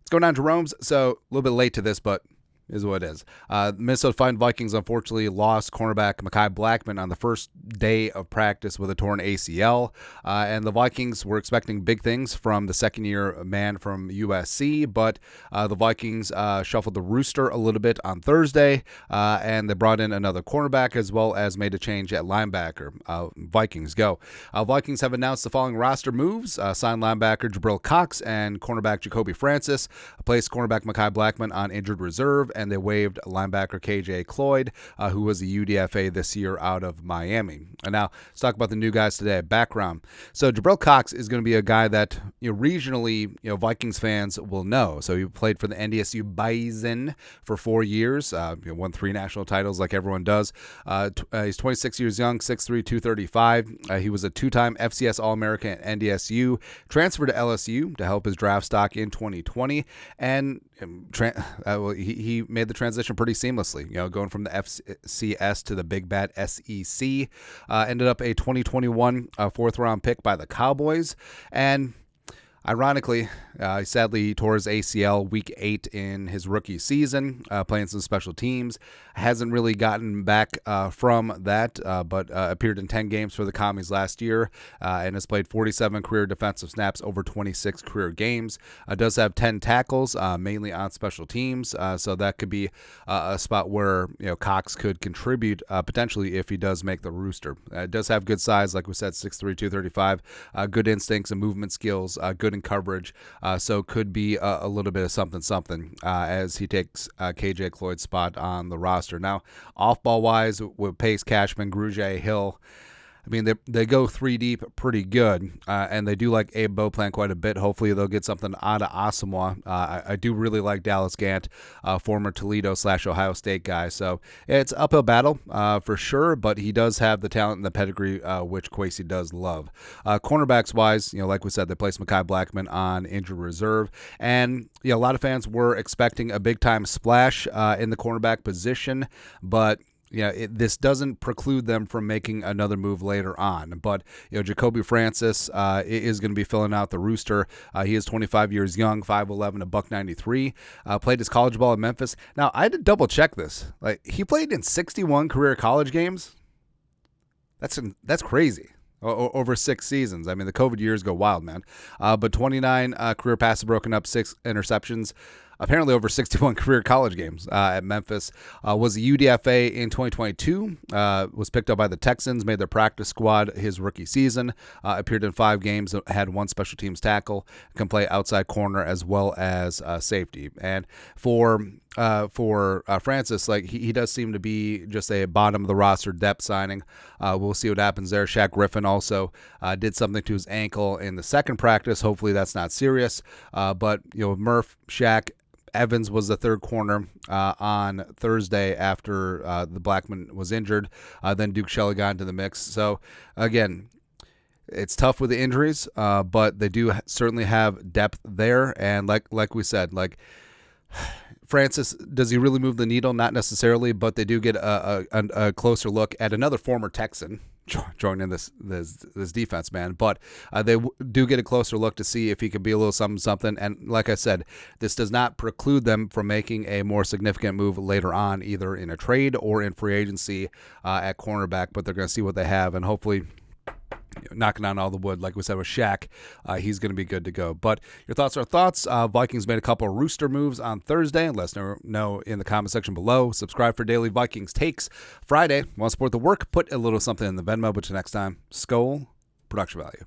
What's going on, Jerome's? So, a little bit late to this, but is what it is. Minnesota Vikings unfortunately lost cornerback Mekhi Blackmon on the first day of practice with a torn ACL. And the Vikings were expecting big things from the second-year man from USC, but the Vikings shuffled the rooster a little bit on Thursday, and they brought in another cornerback as well as made a change at linebacker. Vikings go. Vikings have announced the following roster moves. Signed linebacker Jabril Cox and cornerback Jacobi placed cornerback Mekhi Blackmon on injured reserve, and they waived linebacker KJ Cloyd, who was a UDFA this year out of Miami. And now let's talk about the new guys today. Background. So Jabril Cox is going to be a guy that regionally Vikings fans will know. So he played for the NDSU Bison for 4 years. Won 3 national titles like everyone does. He's 26 years young, 6'3", 235. He was a 2-time FCS All-American at NDSU, transferred to LSU to help his draft stock in 2020, and he made the transition pretty seamlessly, going from the FCS to the big bad SEC. Ended up a 2021 4th-round pick by the Cowboys, and ironically, he tore his ACL week 8 in his rookie season, playing some special teams. Hasn't really gotten back from that, but appeared in 10 games for the Commies last year, and has played 47 career defensive snaps over 26 career games. Does have 10 tackles, mainly on special teams, so that could be a spot where Cox could contribute potentially if he does make the rooster. Does have good size, like we said, 6'3", 235, good instincts and movement skills, good in coverage, so could be a little bit of something as he takes KJ Cloyd's spot on the roster. Now, off-ball wise, with Pace, Cashman, Grugier, Hill, I mean, they go 3 deep pretty good, and they do like Abe Beauplan quite a bit. Hopefully, they'll get something out of Asamoah. I do really like Dallas Gant, former Toledo/Ohio State guy. So it's uphill battle for sure, but he does have the talent and the pedigree, which Kwesi does love. Cornerbacks-wise, like we said, they placed Mekhi Blackmon on injured reserve, and a lot of fans were expecting a big-time splash in the cornerback position, but this doesn't preclude them from making another move later on. But, Jacobi is going to be filling out the rooster. He is 25 years young, 5'11", $193. Played his college ball in Memphis. Now, I had to double check this. He played in 61 career college games. That's crazy. Over 6 seasons. I mean, the COVID years go wild, man. But 29 career passes broken up, 6 interceptions. Apparently over 61 career college games at Memphis. Was a UDFA in 2022. Was picked up by the Texans, made their practice squad his rookie season. Appeared in 5 games, had 1 special teams tackle. Can play outside corner as well as safety. And for Francis, he does seem to be just a bottom of the roster depth signing. We'll see what happens there. Shaq Griffin also did something to his ankle in the second practice. Hopefully that's not serious. But Murph, Shaq, Evans was the third corner on Thursday after the Blackmon was injured. Then Duke Shelley got into the mix. So, again, it's tough with the injuries, but they do certainly have depth there. And like we said, Francis, does he really move the needle? Not necessarily, but they do get a closer look at another former Texan joining this defense, man. But they do get a closer look to see if he could be a little something. And like I said, this does not preclude them from making a more significant move later on, either in a trade or in free agency at cornerback. But they're going to see what they have, and hopefully, knocking on all the wood, like we said with Shaq, he's going to be good to go. But your thoughts are thoughts. Vikings made a couple of rooster moves on Thursday. Let us know in the comment section below. Subscribe for daily Vikings takes. Friday, want to support the work? Put a little something in the Venmo. But till next time, Skol, production value.